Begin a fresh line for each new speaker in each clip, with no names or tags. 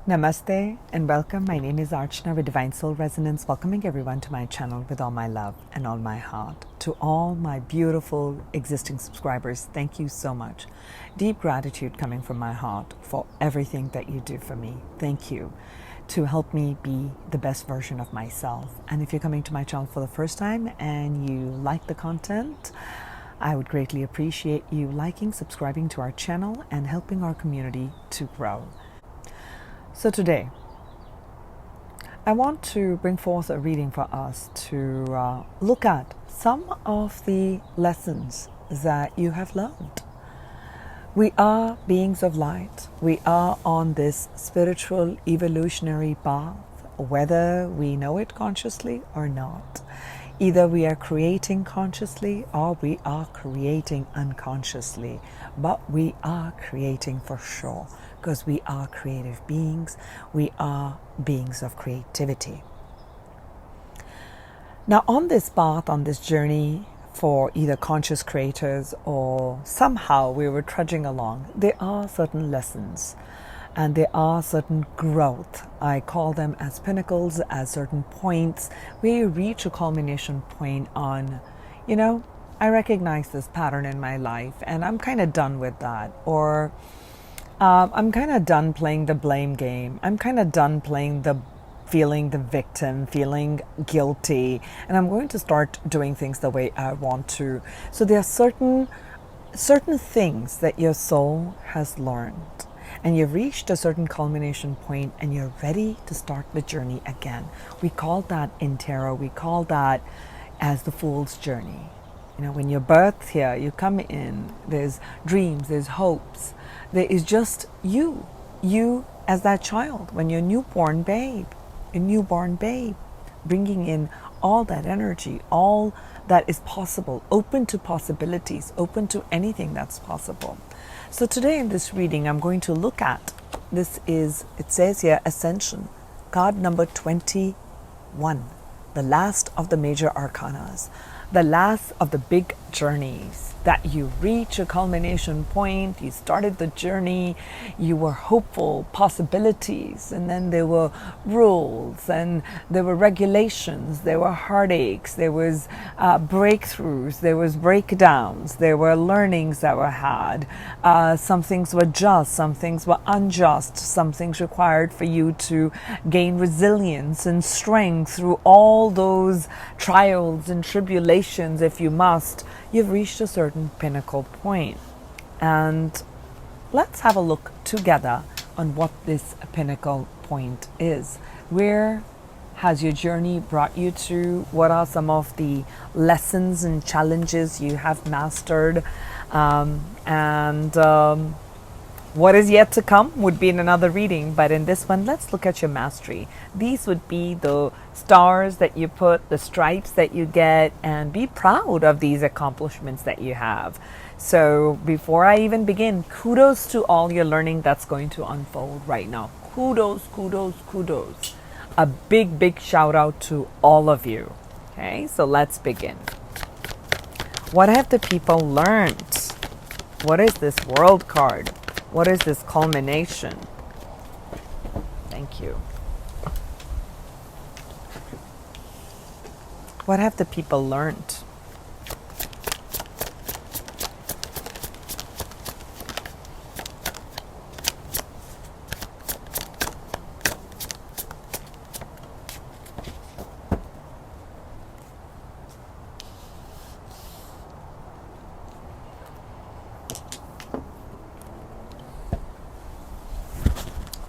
Namaste and welcome. My name is Archana with Divine Soul Resonance, welcoming everyone to my channel with all my love and all my heart. To all my beautiful existing subscribers, thank you so much. Deep gratitude coming from my heart for everything that you do for me. Thank you to help me be the best version of myself. And if you're coming to my channel for the first time and you like the content, I would greatly appreciate you liking, subscribing to our channel and helping our community to grow. So today, I want to bring forth a reading for us to look at some of the lessons that you have learned. We are beings of light. We are on this spiritual evolutionary path, whether we know it consciously or not. Either we are creating consciously or we are creating unconsciously, but we are creating for sure because we are creative beings. We are beings of creativity. Now, on this path, on this journey for either conscious creators or somehow we were trudging along, there are certain lessons and there are certain growth. I call them as pinnacles, as certain points where you reach a culmination point on, I recognize this pattern in my life and I'm kind of done with that. Or I'm kind of done playing the blame game. I'm kind of done feeling the victim, feeling guilty, and I'm going to start doing things the way I want to. So there are certain things that your soul has learned, and you've reached a certain culmination point and you're ready to start the journey again. We call that in tarot, we call that as the fool's journey. When you're birthed here, you come in, there's dreams, there's hopes. There is just you as that child when you're a newborn babe, bringing in all that energy, all that is possible, open to possibilities, open to anything that's possible. So today in this reading, I'm going to look at, it says here, Ascension, card number 21, the last of the major arcanas, the last of the big journeys, that you reach a culmination point, you started the journey, you were hopeful, possibilities, and then there were rules, and there were regulations, there were heartaches, there was breakthroughs, there was breakdowns, there were learnings that were had. Some things were just, some things were unjust, some things required for you to gain resilience and strength through all those trials and tribulations. If you must, you've reached a certain pinnacle point. And let's have a look together on what this pinnacle point is. Where has your journey brought you to? What are some of the lessons and challenges you have mastered? What is yet to come would be in another reading, but in this one, let's look at your mastery. These would be the stars that you put, the stripes that you get, and be proud of these accomplishments that you have. So before I even begin, kudos to all your learning that's going to unfold right now. Kudos, kudos, kudos. A big, big shout out to all of you. Okay, so let's begin. What have the people learned? What is this world card? What is this culmination? Thank you. What have the people learned?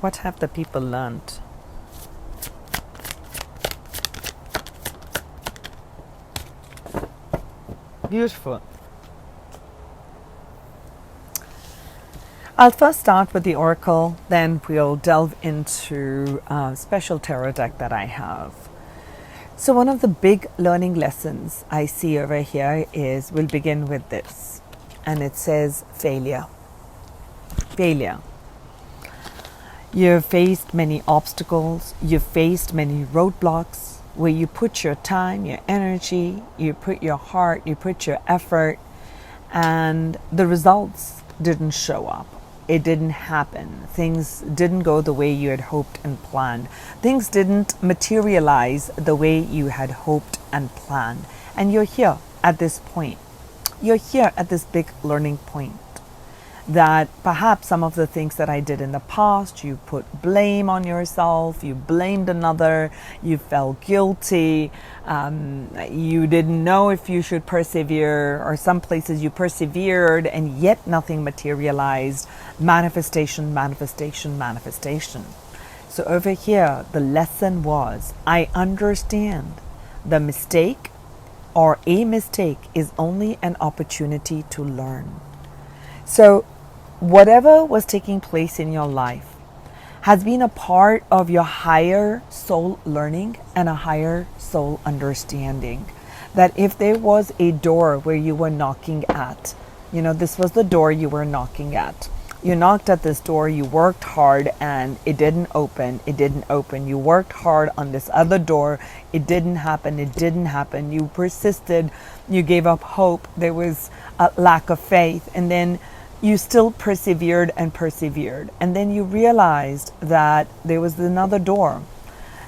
What have the people learned? Beautiful. I'll first start with the oracle, then we'll delve into a special tarot deck that I have. So one of the big learning lessons I see over here is, we'll begin with this, and it says failure. Failure. You've faced many obstacles, you've faced many roadblocks where you put your time, your energy, you put your heart, you put your effort, and the results didn't show up. it didn't happen. Things didn't go the way you had hoped and planned. Things didn't materialize the way you had hoped and planned. And you're here at this point. You're here at this big learning point, that perhaps some of the things that I did in the past, you put blame on yourself, you blamed another, you felt guilty, you didn't know if you should persevere, or some places you persevered and yet nothing materialized. Manifestation, manifestation, manifestation. So over here, the lesson was, I understand the mistake or a mistake is only an opportunity to learn. So whatever was taking place in your life has been a part of your higher soul learning and a higher soul understanding. That if there was a door where you were knocking at, this was the door you were knocking at. You knocked at this door, you worked hard and it didn't open. You worked hard on this other door, it didn't happen. You persisted, you gave up hope, there was a lack of faith, and then you still persevered. And then you realized that there was another door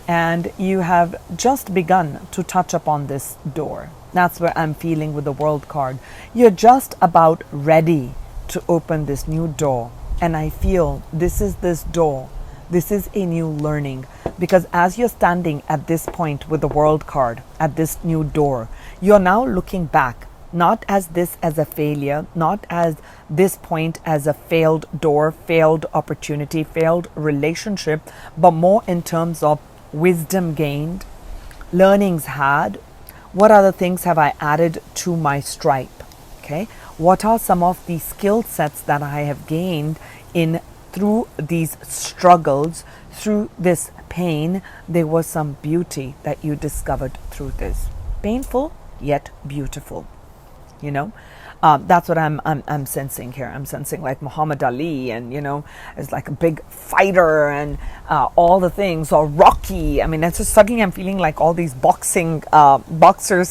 and you have just begun to touch upon this door. That's what I'm feeling with the World card. You're just about ready to open this new door. And I feel this is this door. This is a new learning. Because as you're standing at this point with the World card, at this new door, you're now looking back, not as this as a failure, not as this point as a failed door, failed opportunity, failed relationship, but more in terms of wisdom gained, learnings had. What other things have I added to my stripe? Okay. What are some of the skill sets that I have gained through these struggles, through this pain? There was some beauty that you discovered through this. Painful, yet beautiful. That's what I'm sensing here. I'm sensing like Muhammad Ali, and it's like a big fighter and all the things, or Rocky. I mean, that's just suddenly I'm feeling like all these boxers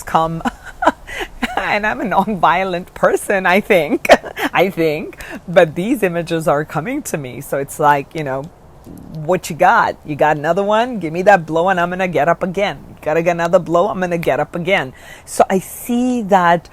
come. And I'm a non-violent person, I think, but these images are coming to me. So it's like, what you got? You got another one? Give me that blow and I'm going to get up again. You got to get another blow, I'm going to get up again. So I see that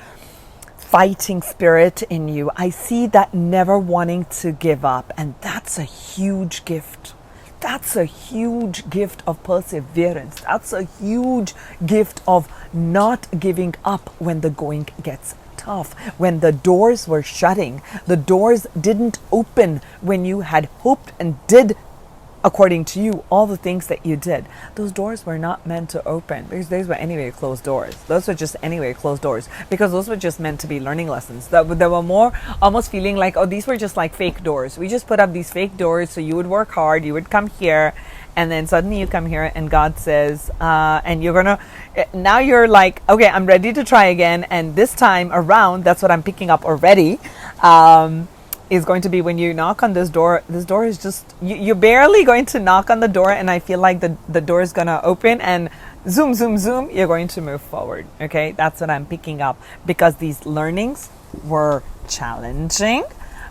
fighting spirit in you. I see that never wanting to give up. And that's a huge gift. That's a huge gift of perseverance. That's a huge gift of not giving up when the going gets tough. When the doors were shutting, the doors didn't open when you had hoped and did, according to you, all the things that you did. Those doors were not meant to open, because those were anyway closed doors. Those were just anyway closed doors, because those were just meant to be learning lessons. That were more almost feeling like, oh, these were just like fake doors. We just put up these fake doors so you would work hard, you would come here, and then suddenly you come here and God says, and now you're like, okay, I'm ready to try again. And this time around, that's what I'm picking up already. Is going to be when you knock on this door is just, you're barely going to knock on the door, and I feel like the door is going to open and zoom, zoom, zoom, you're going to move forward. Okay, that's what I'm picking up, because these learnings were challenging,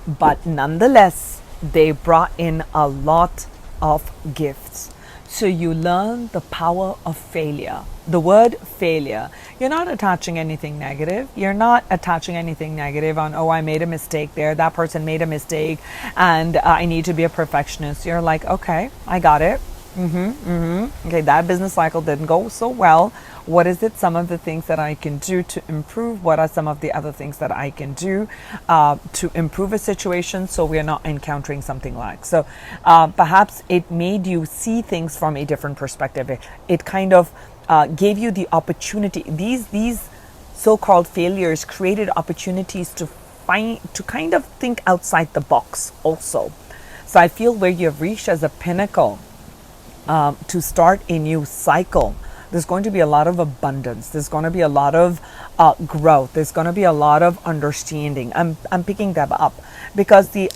but nonetheless, they brought in a lot of gifts. So you learn the power of failure. The word failure, you're not attaching anything negative. You're not attaching anything negative on, oh, I made a mistake there. That person made a mistake and I need to be a perfectionist. You're like, okay, I got it. Okay, that business cycle didn't go so well. What is it? Some of the things that I can do to improve. What are some of the other things that I can do to improve a situation so we're not encountering something like. So perhaps it made you see things from a different perspective. It kind of gave you the opportunity. These so-called failures created opportunities to kind of think outside the box also. So I feel where you've reached as a pinnacle to start a new cycle, there's going to be a lot of abundance. There's going to be a lot of growth. There's going to be a lot of understanding. I'm picking that up because the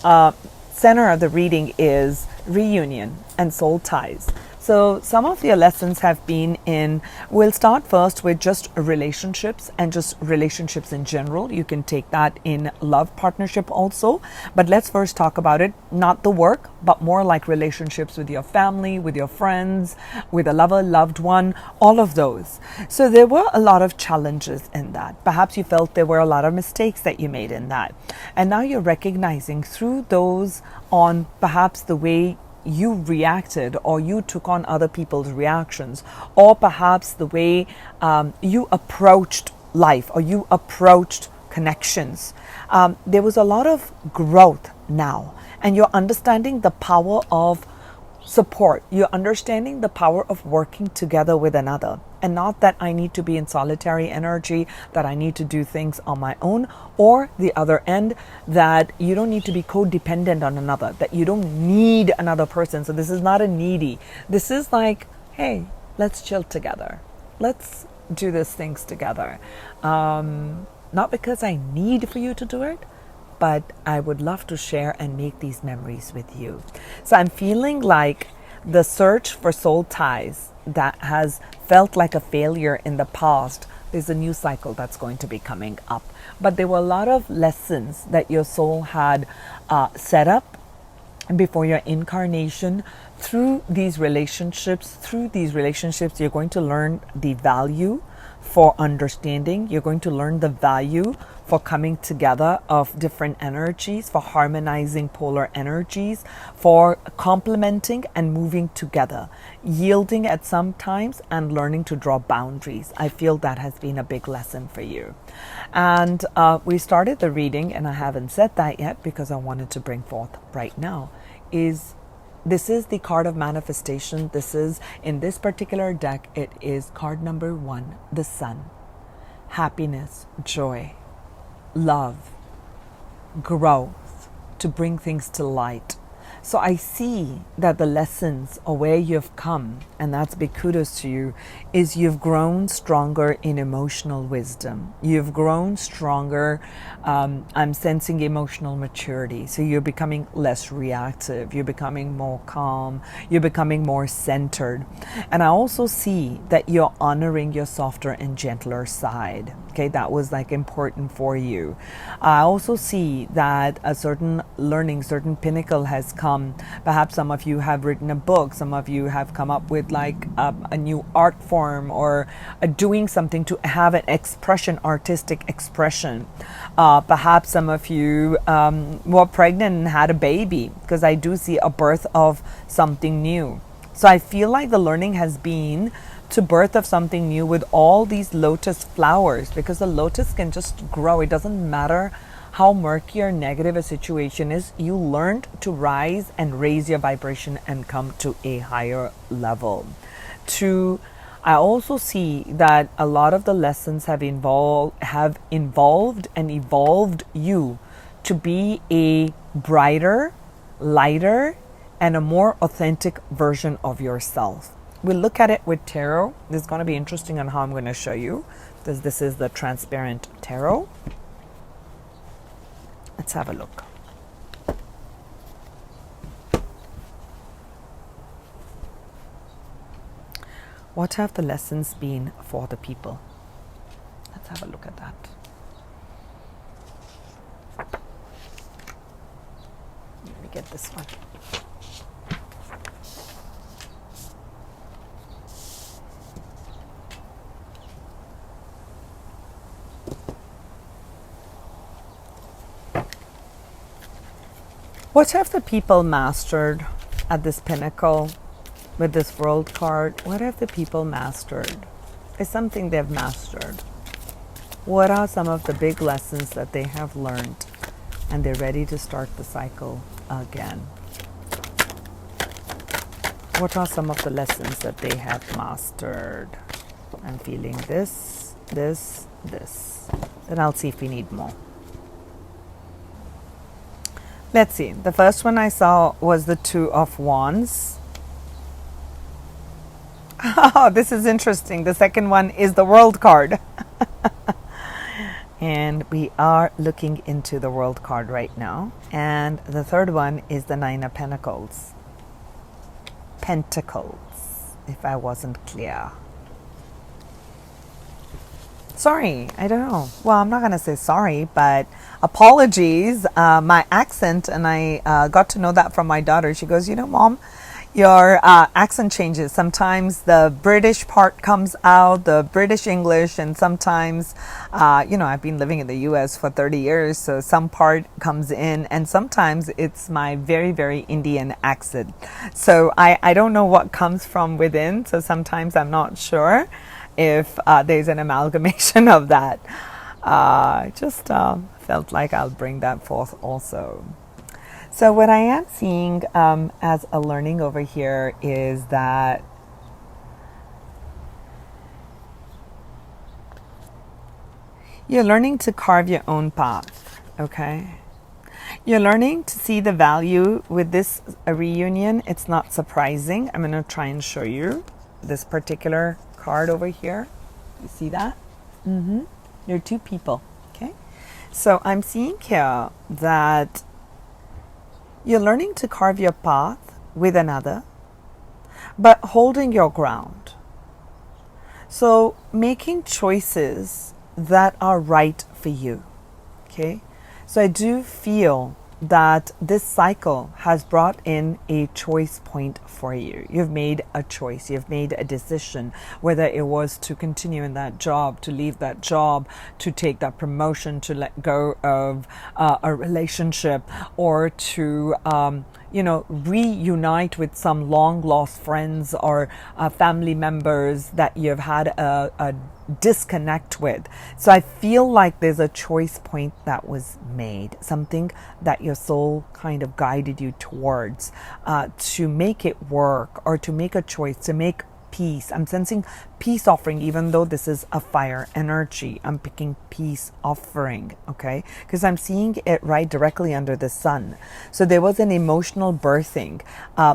center of the reading is reunion and soul ties. So some of your lessons have been we'll start first with just relationships and just relationships in general. You can take that in love partnership also. But let's first talk about it, not the work, but more like relationships with your family, with your friends, with a lover, loved one, all of those. So there were a lot of challenges in that. Perhaps you felt there were a lot of mistakes that you made in that. And now you're recognizing through those on perhaps the way you reacted or you took on other people's reactions, or perhaps the way you approached life or you approached connections. There was a lot of growth now, and you're understanding the power of support. You're understanding the power of working together with another, and not that I need to be in solitary energy, that I need to do things on my own, or the other end, that you don't need to be codependent on another, that you don't need another person. So this is not a needy. This is like, hey, let's chill together. Let's do these things together. Not because I need for you to do it, but I would love to share and make these memories with you. So I'm feeling like the search for soul ties that has felt like a failure in the past, there's a new cycle that's going to be coming up. But there were a lot of lessons that your soul had set up before your incarnation. Through these relationships, you're going to learn the value for understanding. You're going to learn the value for coming together of different energies, for harmonizing polar energies, for complementing and moving together, yielding at some times and learning to draw boundaries. I feel that has been a big lesson for you. And we started the reading, and I haven't said that yet because I wanted to bring forth right now, this is the card of manifestation. This is, in this particular deck, it is card number 1, the Sun. Happiness, joy, love, growth, to bring things to light. So I see that the lessons or where you've come, and that's big kudos to you, is you've grown stronger in emotional wisdom. You've grown stronger. I'm sensing emotional maturity. So you're becoming less reactive. You're becoming more calm. You're becoming more centered. And I also see that you're honoring your softer and gentler side. Okay, that was like important for you. I also see that a certain learning, certain pinnacle has come. Perhaps some of you have written a book. Some of you have come up with like a new art form, or doing something to have an expression, artistic expression. Perhaps some of you were pregnant and had a baby, because I do see a birth of something new. So I feel like the learning has been to birth of something new with all these lotus flowers, because the lotus can just grow. It doesn't matter how murky or negative a situation is. You learned to rise and raise your vibration and come to a higher level. I also see that a lot of the lessons have involved and evolved you to be a brighter, lighter, and a more authentic version of yourself. We'll look at it with tarot. This is going to be interesting on how I'm going to show you, because this is the transparent tarot. Let's have a look. What have the lessons been for the people? Let's have a look at that. Let me get this one. What have the people mastered at this pinnacle with this world card? What have the people mastered? It's something they've mastered. What are some of the big lessons that they have learned, and they're ready to start the cycle again? What are some of the lessons that they have mastered? I'm feeling this. Then I'll see if we need more. Let's see. The first one I saw was the Two of Wands. Oh, this is interesting. The second one is the World card. And we are looking into the World card right now. And the third one is the Nine of Pentacles. Pentacles. if I wasn't clear. Sorry, I don't know. Well, I'm not going to say sorry, but apologies. My accent, and I got to know that from my daughter. She goes, Mom, your accent changes. Sometimes the British part comes out, the British English, and sometimes, I've been living in the US for 30 years, so some part comes in, and sometimes it's my very, very Indian accent. So I don't know what comes from within, so sometimes I'm not sure if there's an amalgamation of that. Just felt like I'll bring that forth also. So what I am seeing as a learning over here is that you're learning to carve your own path, okay? You're learning to see the value with this reunion. It's not surprising. I'm going to try and show you this particular card over here. You see that? There are two people, okay? So I'm seeing here that you're learning to carve your path with another, but holding your ground. So making choices that are right for you, okay? So I do feel that this cycle has brought in a choice point for you. You've made a choice. You've made a decision, whether it was to continue in that job, to leave that job, to take that promotion, to let go of a relationship, or to reunite with some long lost friends or family members that you've had a disconnect with. So I feel like there's a choice point that was made, something that your soul kind of guided you towards, to make it work, or to make a choice, to make peace. I'm sensing peace offering, even though this is a fire energy. I'm picking peace offering, okay? Because I'm seeing it right directly under the sun. So there was an emotional birthing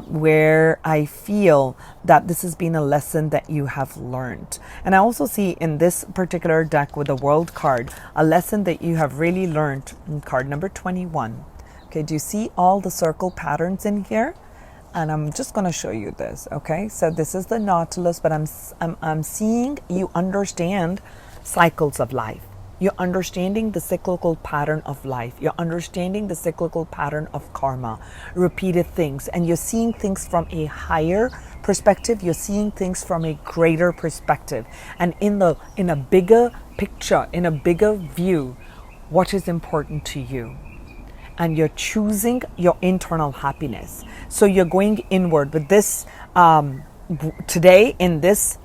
where I feel that this has been a lesson that you have learned. And I also see in this particular deck with the World card, a lesson that you have really learned in card number 21. Okay, do you see all the circle patterns in here? And I'm just going to show you this, okay? So this is the Nautilus, but I'm seeing you understand cycles of life. You're understanding the cyclical pattern of life. You're understanding the cyclical pattern of karma, repeated things, and you're seeing things from a higher perspective. You're seeing things from a greater perspective, and in a bigger picture, in a bigger view, what is important to you. And you're choosing your internal happiness. So you're going inward with this today in this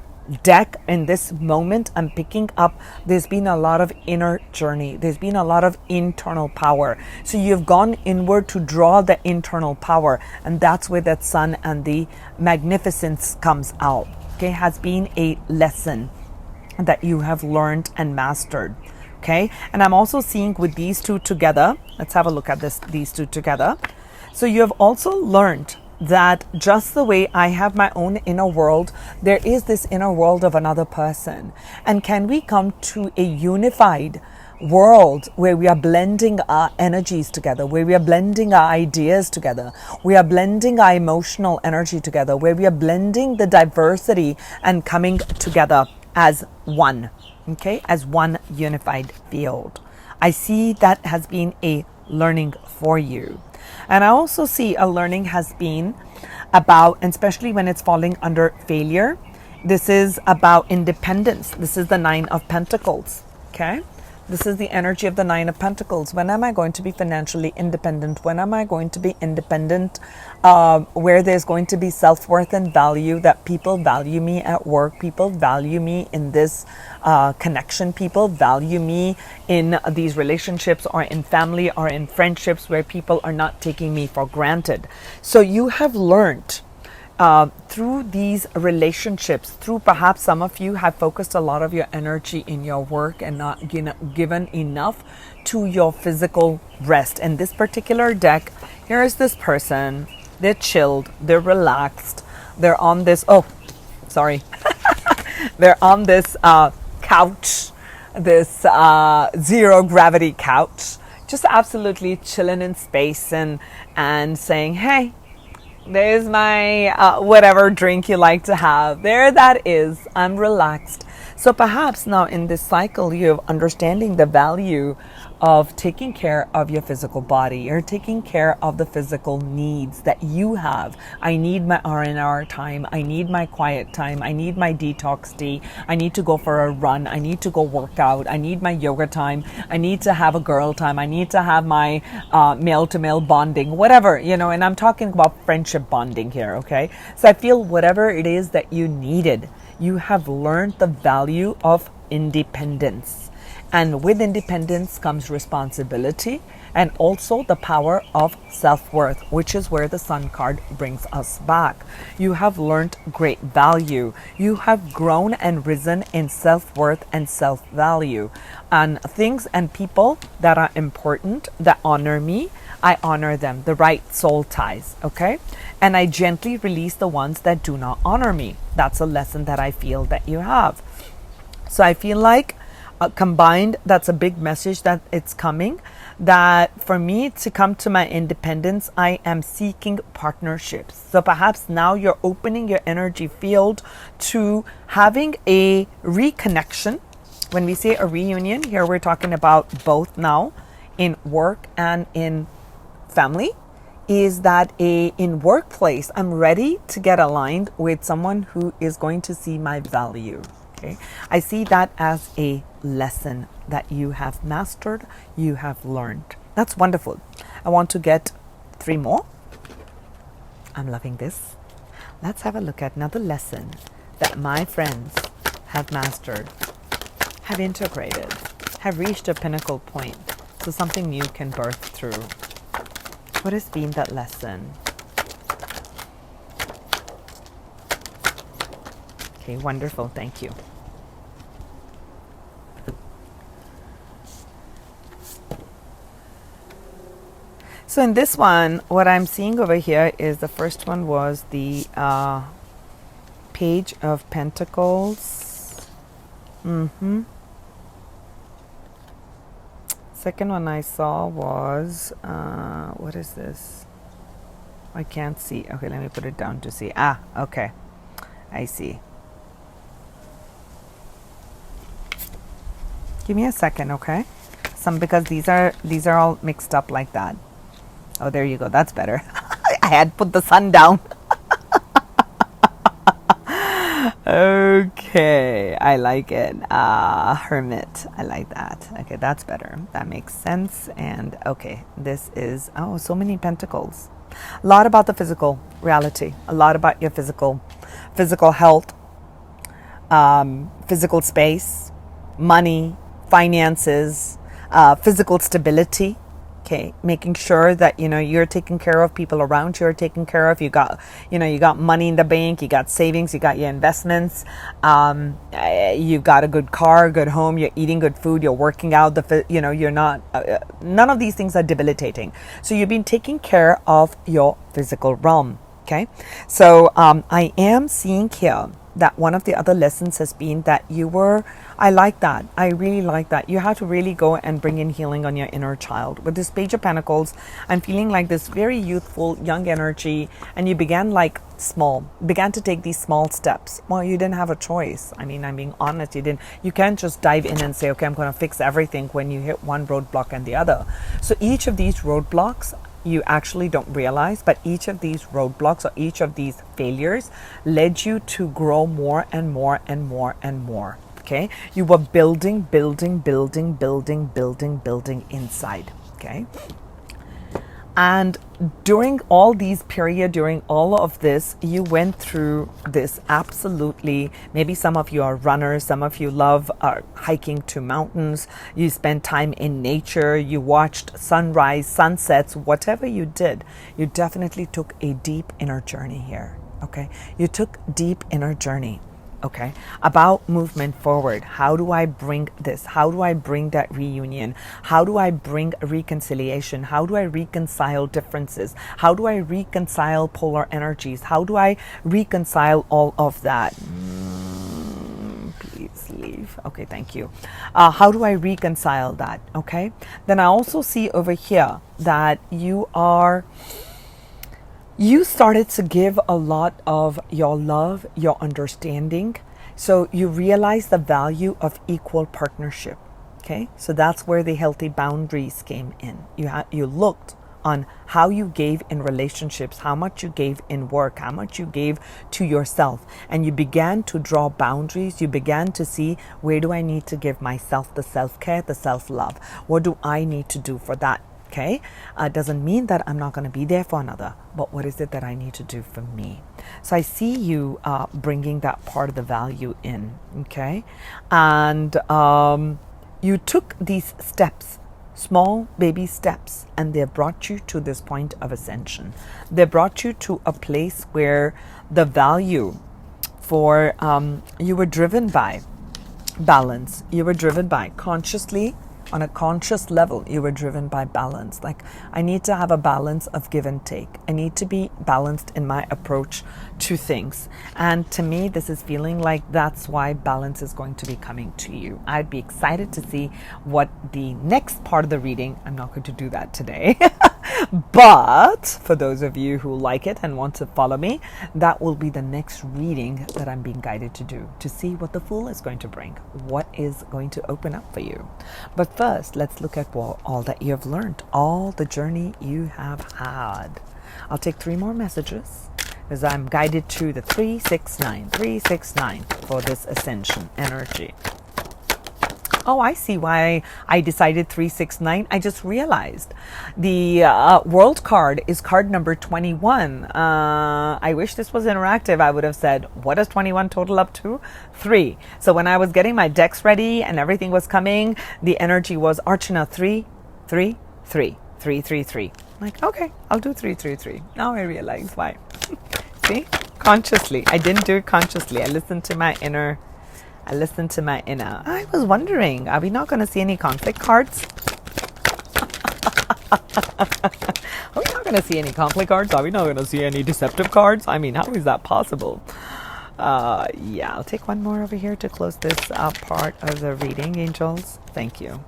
deck, in this moment. I'm picking up, there's been a lot of inner journey. There's been a lot of internal power. So you've gone inward to draw the internal power. And that's where that sun and the magnificence comes out. Okay, has been a lesson that you have learned and mastered. Okay, and I'm also seeing with these two together, let's have a look at these two together. So you have also learned that just the way I have my own inner world, there is this inner world of another person. And can we come to a unified world where we are blending our energies together, where we are blending our ideas together, we are blending our emotional energy together, where we are blending the diversity and coming together as one. Okay, as one unified field. I see that has been a learning for you. And I also see a learning has been about, and especially when it's falling under failure, this is about independence. This is the 9 of Pentacles. Okay, this is the energy of the 9 of Pentacles. When am I going to be financially independent? When am I going to be independent where there's going to be self-worth and value, that people value me at work, people value me in this connection, people value me in these relationships or in family or in friendships where people are not taking me for granted. So you have learned through these relationships, through perhaps some of you have focused a lot of your energy in your work and not given enough to your physical rest. And this particular deck, here is this person, they're chilled, they're relaxed, they're on this, they're on this couch, this zero gravity couch, just absolutely chilling in space and saying, hey, There's my whatever drink you like to have. There that is. I'm relaxed. So perhaps now in this cycle, you're understanding the value of taking care of your physical body. You're taking care of the physical needs that you have. I need my R&R time. I need my quiet time. I need my detox tea. I need to go for a run. I need to go work out. I need my yoga time. I need to have a girl time. I need to have my male to male bonding, whatever, and I'm talking about friendship bonding here. Okay. So I feel whatever it is that you needed, you have learned the value of independence. And with independence comes responsibility and also the power of self-worth, which is where the Sun card brings us back. You have learned great value. You have grown and risen in self-worth and self-value. And things and people that are important, that honor me, I honor them, the right soul ties, okay? And I gently release the ones that do not honor me. That's a lesson that I feel that you have. So I feel like combined, that's a big message that it's coming, that for me to come to my independence, I am seeking partnerships. So perhaps now you're opening your energy field to having a reconnection. When we say a reunion, here we're talking about both now in work and in family, is that in workplace, I'm ready to get aligned with someone who is going to see my value. Okay. I see that as a lesson that you have mastered, you have learned. That's wonderful. I want to get 3 more. I'm loving this. Let's have a look at another lesson that my friends have mastered, have integrated, have reached a pinnacle point so something new can birth through. What has been that lesson? Okay, wonderful. Thank you. So in this one, what I'm seeing over here is the first one was the Page of Pentacles. Second one I saw was, what is this? I can't see. Okay, let me put it down to see. Okay. I see. Give me a second, okay? Because these are all mixed up like that. Oh, there you go. That's better. I had put the sun down. Okay, I like it. Hermit. I like that. Okay, that's better. That makes sense. And okay, this is, so many pentacles. A lot about the physical reality. A lot about your physical health, physical space, money, finances, physical stability. Okay, making sure that you're taking care of people around you are taken care of. You got money in the bank, you got savings, you got your investments, you've got a good car, good home, you're eating good food, you're working out. You're not. None of these things are debilitating. So you've been taking care of your physical realm. Okay, so I am seeing here that one of the other lessons has been that I like that. I really like that. You have to really go and bring in healing on your inner child. With this Page of Pentacles, I'm feeling like this very youthful, young energy, and you began to take these small steps. Well, you didn't have a choice. I mean, I'm being honest. You can't just dive in and say, okay, I'm going to fix everything when you hit one roadblock and the other. So each of these roadblocks, you actually don't realize, but each of these roadblocks or each of these failures led you to grow more and more and more and more. Okay, you were building inside. Okay, and during all of this, you went through this absolutely. Maybe some of you are runners, some of you love hiking to mountains, you spend time in nature, you watched sunrise, sunsets, whatever you did, you definitely took a deep inner journey here. Okay, you took deep inner journey. Okay, about movement forward. How do I bring this? How do I bring that reunion? How do I bring reconciliation? How do I reconcile differences? How do I reconcile polar energies? How do I reconcile all of that? Please leave. Okay, thank you. How do I reconcile that? Okay, then I also see over here that you are You started to give a lot of your love, your understanding. So you realize the value of equal partnership. Okay, so that's where the healthy boundaries came in. You looked on how you gave in relationships, how much you gave in work, how much you gave to yourself, and you began to draw boundaries. You began to see, where do I need to give myself the self-care, the self-love? What do I need to do for that? Okay, doesn't mean that I'm not going to be there for another, but what is it that I need to do for me? So I see you bringing that part of the value in. Okay, and you took these steps, small baby steps, and they brought you to this point of ascension. They brought you to a place where the value for you were driven by balance. You were driven by consciously, on a conscious level, you were driven by balance. Like, I need to have a balance of give and take. I need to be balanced in my approach to things. And to me, this is feeling like that's why balance is going to be coming to you. I'd be excited to see what the next part of the reading, I'm not going to do that today, but for those of you who like it and want to follow me, that will be the next reading that I'm being guided to do, to see what the Fool is going to bring, what is going to open up for you. But first, let's look at all that you have learned, all the journey you have had. I'll take 3 more messages as I'm guided to the 369 for this ascension energy. Oh, I see why I decided 369. I just realized the world card is card number 21. I wish this was interactive. I would have said, what does 21 total up to? 3. So when I was getting my decks ready and everything was coming, the energy was Archana 3, 3, 3, 3, 3, 3. I'm like, okay, I'll do 3, 3, 3. Now I realize why. See? Consciously. I didn't do it consciously. I listened to my inner. I was wondering, are we not going to see any conflict cards? Are we not going to see any conflict cards? Are we not going to see any deceptive cards? I mean, how is that possible? Yeah, I'll take one more over here to close this part of the reading, angels. Thank you.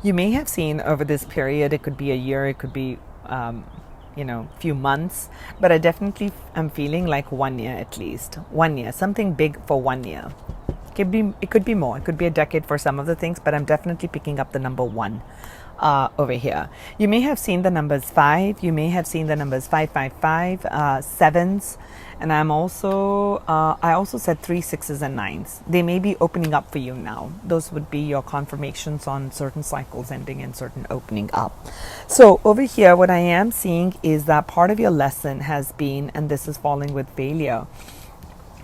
You may have seen over this period, it could be a year, it could be few months, but I definitely am feeling like 1 year at least. 1 year, something big for 1 year. It could be more. It could be a decade for some of the things, but I'm definitely picking up the number 1 over here. You may have seen the numbers 5. You may have seen the numbers 555, 7s, and I also said 3, 6s, and 9s. They may be opening up for you now. Those would be your confirmations on certain cycles ending and certain opening up. So over here, what I am seeing is that part of your lesson has been, and this is falling with failure,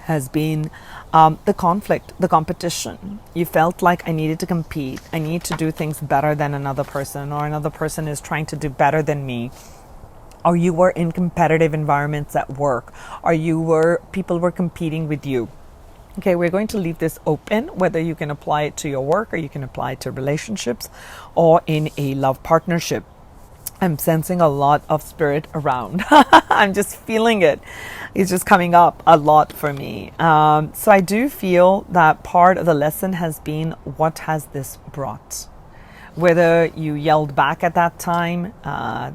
has been the conflict, the competition. You felt like I needed to compete. I need to do things better than another person, or another person is trying to do better than me. Or you were in competitive environments at work, or people were competing with you. Okay, we're going to leave this open, whether you can apply it to your work, or you can apply it to relationships, or in a love partnership. I'm sensing a lot of spirit around. I'm just feeling it. It's just coming up a lot for me. So I do feel that part of the lesson has been, what has this brought? Whether you yelled back at that time,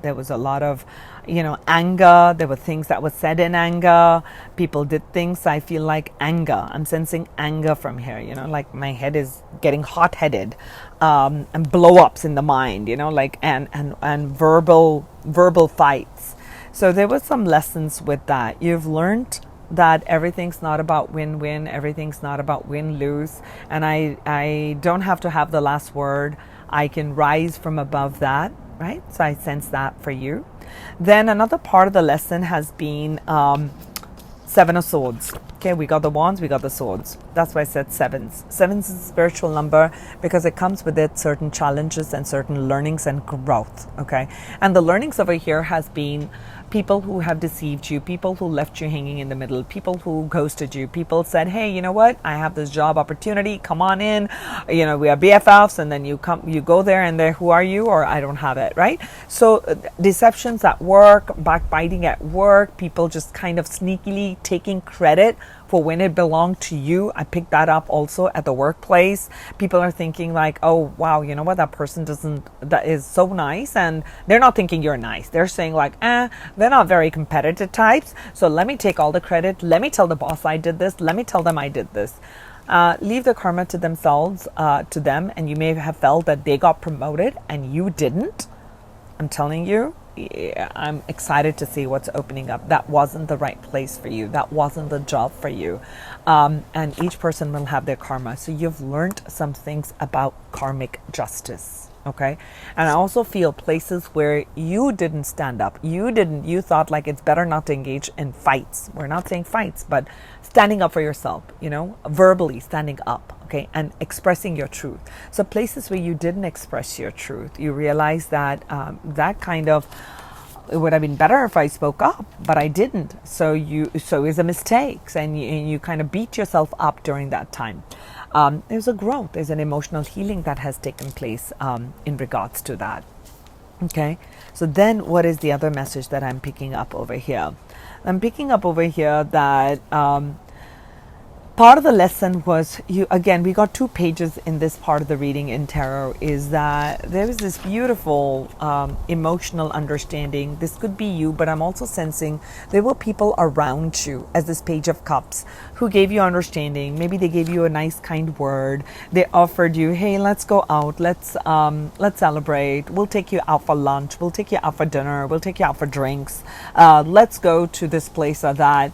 there was a lot of anger. There were things that were said in anger. People did things. I feel like anger. I'm sensing anger from here. Like my head is getting hot-headed, and blow-ups in the mind. And verbal fights. So there were some lessons with that. You've learned that everything's not about win-win. Everything's not about win-lose. And I don't have to have the last word. I can rise from above that, right? So I sense that for you. Then another part of the lesson has been 7 of Swords. Okay, we got the wands, we got the swords. That's why I said 7s. 7s is a spiritual number because it comes with it certain challenges and certain learnings and growth. Okay, and the learnings over here has been people who have deceived you, people who left you hanging in the middle, people who ghosted you, people said, hey, you know what, I have this job opportunity, come on in, we are BFFs, and then you go there and who are you? Or I don't have it, right? So deceptions at work, backbiting at work, people just kind of sneakily taking credit for when it belonged to you. I picked that up also at the workplace. People are thinking like, oh wow, you know what, that is so nice, and they're not thinking you're nice. They're saying like, they're not very competitive types, so let me take all the credit. Let me tell the boss I did this. Let me tell them I did this. Leave the karma to themselves, to them, and you may have felt that they got promoted and you didn't. I'm telling you, I'm excited to see what's opening up. That wasn't the right place for you. That wasn't the job for you. And each person will have their karma. So you've learned some things about karmic justice. Okay. And I also feel places where you didn't stand up. You thought like it's better not to engage in fights. We're not saying fights, but standing up for yourself, verbally standing up. Okay. And expressing your truth. So places where you didn't express your truth, you realize that, it would have been better if I spoke up, but I didn't. So it's a mistake. And you kind of beat yourself up during that time. There's a growth, there's an emotional healing that has taken place in regards to that. Okay, so then what is the other message that I'm picking up over here? I'm picking up over here that part of the lesson was, we got 2 pages in this part of the reading in tarot, is that there was this beautiful emotional understanding. This could be you, but I'm also sensing there were people around you, as this Page of Cups, who gave you understanding. Maybe they gave you a nice kind word. They offered you, hey, let's go out, let's celebrate, we'll take you out for lunch, we'll take you out for dinner, we'll take you out for drinks, let's go to this place or that.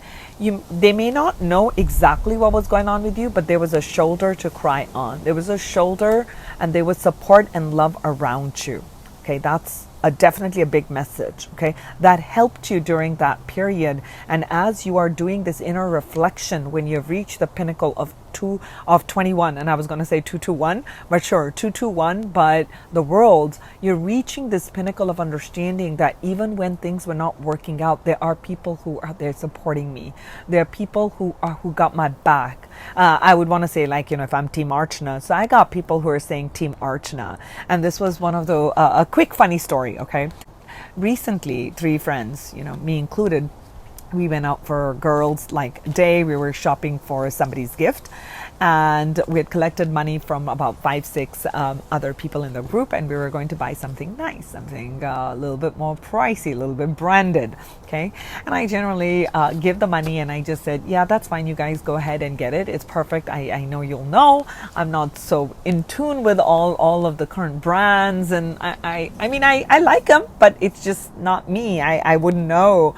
They may not know exactly what was going on with you, but there was a shoulder to cry on. There was a shoulder, and there was support and love around you. Okay, that's definitely a big message. Okay, that helped you during that period. And as you are doing this inner reflection, when you've reached the pinnacle of 21, and I was going to say 221, but sure, 221, but the worlds, you're reaching this pinnacle of understanding that even when things were not working out, there are people who are there supporting me. There are people who got my back. I would want to say, like, if I'm Team Archana, so I got people who are saying Team Archana. And this was one of the, a quick funny story, okay? Recently, 3 friends, me included, we went out for girls' day. We were shopping for somebody's gift, and we had collected money from about 5-6 other people in the group, and we were going to buy something nice, something a little bit more pricey, a little bit branded. Okay, and I generally give the money, and I just said, yeah, that's fine, you guys go ahead and get it, it's perfect. I know you'll know I'm not so in tune with all of the current brands, and I mean I like them, but it's just not me. I wouldn't know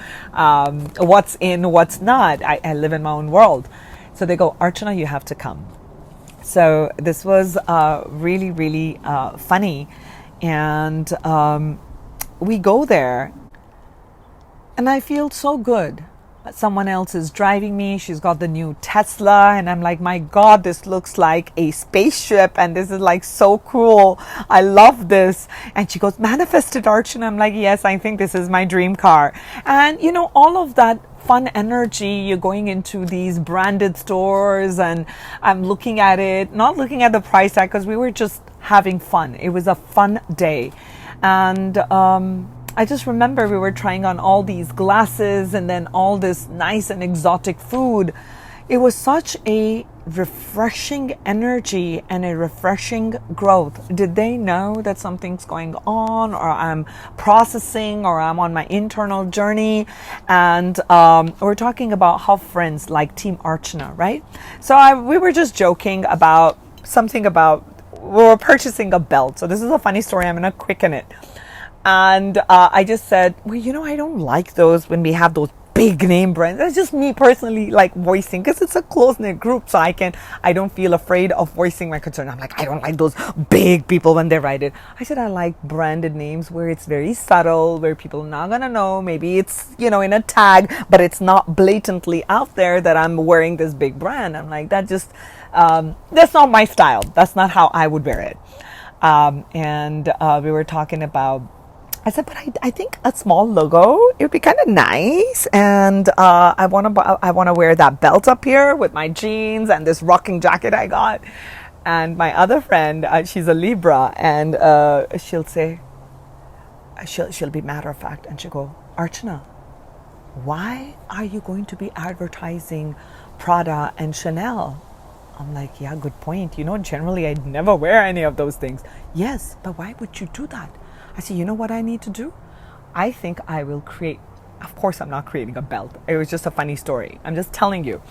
what's in, what's not. I live in my own world. So they go, Archana, you have to come. So this was really, really funny. And we go there, and I feel so good. Someone else is driving me. She's got the new Tesla, and I'm like, my God, this looks like a spaceship, and this is like so cool. I love this. And she goes, manifested, Archana. I'm like, yes, I think this is my dream car. And all of that fun energy, you're going into these branded stores, and I'm looking at it, not looking at the price tag, because we were just having fun. It was a fun day. And I just remember we were trying on all these glasses, and then all this nice and exotic food. It was such a refreshing energy and a refreshing growth. Did they know that something's going on, or I'm processing, or I'm on my internal journey? And we're talking about how friends like Team Archana, right? So we were just joking about something about, we were purchasing a belt. So this is a funny story. I'm going to quicken it. And I just said, well, I don't like those when we have those big name brands. That's just me personally, like, voicing, because it's a close-knit group, so I don't feel afraid of voicing my concern. I'm like, I don't like those big people when they write it. I said I like branded names where it's very subtle, where people are not gonna know. Maybe it's, in a tag, but it's not blatantly out there that I'm wearing this big brand. I'm like, that's not my style. That's not how I would wear it. And we were talking about, I said, but I think a small logo, it would be kind of nice. And I want to wear that belt up here with my jeans and this rocking jacket I got. And my other friend, she's a Libra, and she'll say, she'll be matter of fact, and she'll go, Archana, why are you going to be advertising Prada and Chanel? I'm like, yeah, good point. Generally I'd never wear any of those things. Yes, but why would you do that? I said, you know what I need to do? I think I will create, of course I'm not creating a belt. It was just a funny story. I'm just telling you.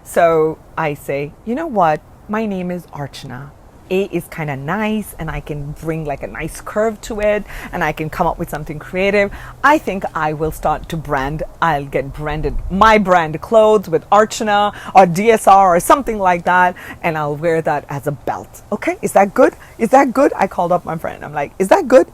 So I say, you know what? My name is Archana. A is kind of nice, and I can bring like a nice curve to it, and I can come up with something creative. I think I will start to brand. I'll get branded my brand clothes with Archana or DSR or something like that, and I'll wear that as a belt. Okay, is that good? Is that good? I called up my friend. I'm like, is that good?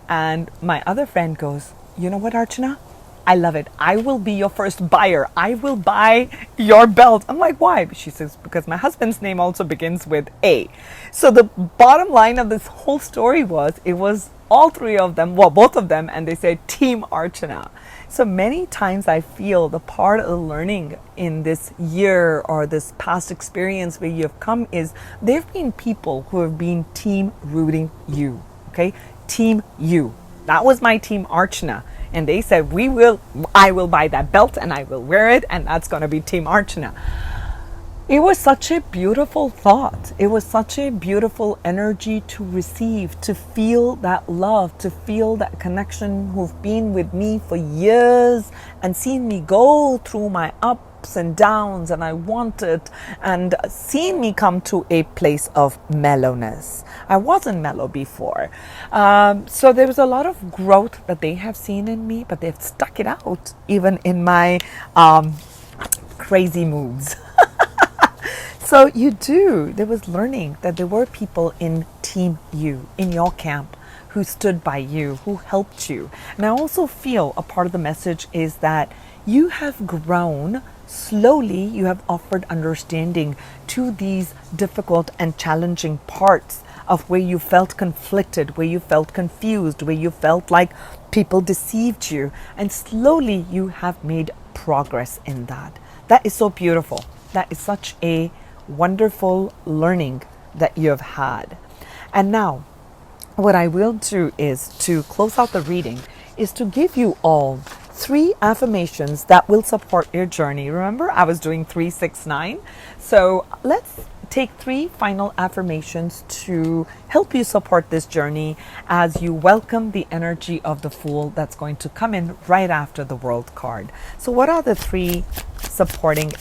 And my other friend goes, you know what, Archana? I love it. I will be your first buyer. I will buy your belt. I'm like, why? She says, because my husband's name also begins with A. So the bottom line of this whole story was, it was all three of them, well, both of them, and they said Team Archana. So many times I feel the part of the learning in this year or this past experience where you have come is there have been people who have been team rooting you. Okay? Team you. That was my team Archana. And they said, I will buy that belt and I will wear it, and that's going to be Team Archana. It was such a beautiful thought. It was such a beautiful energy to receive, to feel that love, to feel that connection, who've been with me for years and seen me go through my ups and downs, and I want it, and seen me come to a place of mellowness. I wasn't mellow before. So there was a lot of growth that they have seen in me, but they've stuck it out even in my crazy moods. So there was learning that there were people in Team You, in your camp, who stood by you, who helped you. And I also feel a part of the message is that you have grown slowly. You have offered understanding to these difficult and challenging parts of where you felt conflicted, where you felt confused, where you felt like people deceived you. And slowly you have made progress in that. That is so beautiful. That is such a wonderful learning that you have had. And now, what I will do is to close out the reading, is to give you all 3 affirmations that will support your journey. Remember, I was doing 3, 6, 9. So let's take 3 final affirmations to help you support this journey as you welcome the energy of the Fool that's going to come in right after the World card. So what are the 3 supporting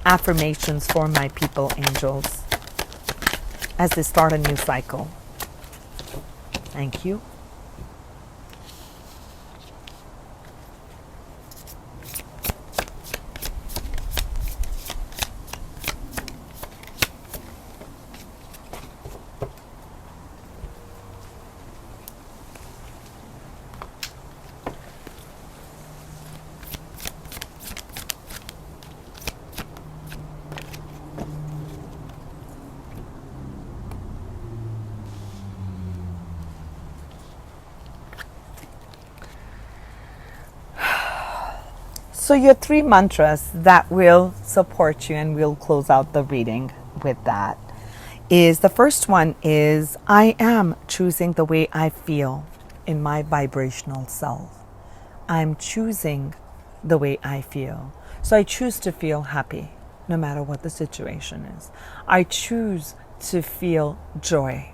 affirmations for my people, angels, as they start a new cycle? Thank you. So your 3 mantras that will support you, and we'll close out the reading with that, is the first one is, I am choosing the way I feel in my vibrational self. I'm choosing the way I feel. So I choose to feel happy no matter what the situation is. I choose to feel joy.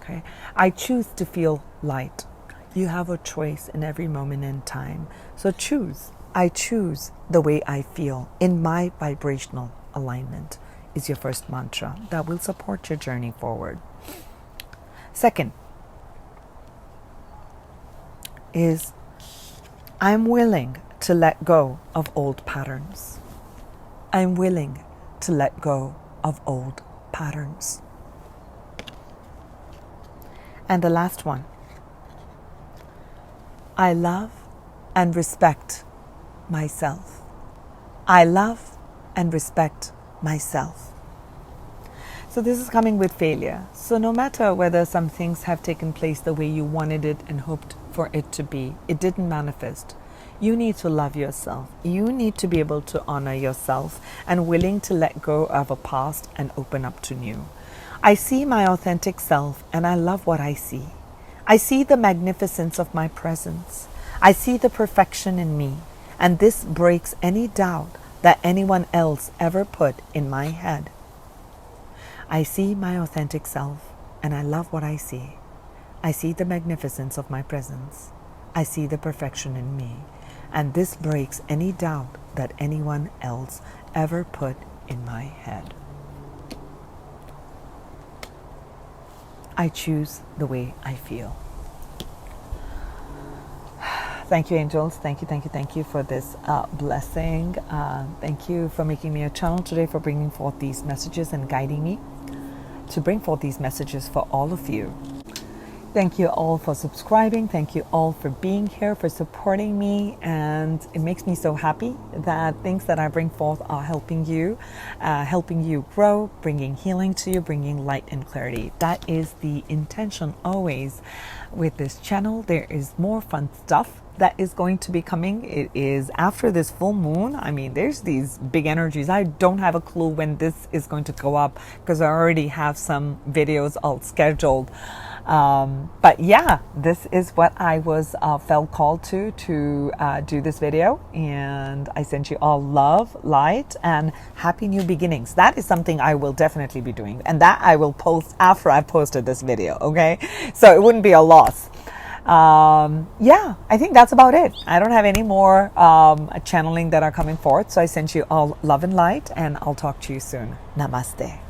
Okay? I choose to feel light. You have a choice in every moment in time. So choose. I choose the way I feel in my vibrational alignment is your first mantra that will support your journey forward. Second is, I'm willing to let go of old patterns. I'm willing to let go of old patterns. And the last one, I love and respect myself. I love and respect myself. So this is coming with failure. So no matter whether some things have taken place the way you wanted it and hoped for it to be, it didn't manifest. You need to love yourself. You need to be able to honor yourself and willing to let go of a past and open up to new. I see my authentic self and I love what I see. I see the magnificence of my presence. I see the perfection in me. and this breaks any doubt that anyone else ever put in my head. I see my authentic self, and I love what I see. I see the magnificence of my presence. I see the perfection in me, and this breaks any doubt that anyone else ever put in my head. I choose the way I feel. Thank you, angels. Thank you for this blessing. Thank you for making me a channel today, for bringing forth these messages and guiding me to bring forth these messages for all of you. Thank you all for subscribing. Thank you all for being here, for supporting me. And it makes me so happy that things that I bring forth are helping you grow, bringing healing to you, bringing light and clarity. That is the intention always with this channel. There is more fun stuff that is going to be coming. It is after this full moon. I mean, there's these big energies. I don't have a clue when this is going to go up because I already have some videos all scheduled. But yeah, this is what I was felt called to do this video, and I sent you all love, light, and happy new beginnings. That is something I will definitely be doing, and that I will post after I've posted this video. Okay, so it wouldn't be a loss. Yeah, I think that's about it. I don't have any more channeling that are coming forth, so I sent you all love and light, and I'll talk to you soon. Namaste.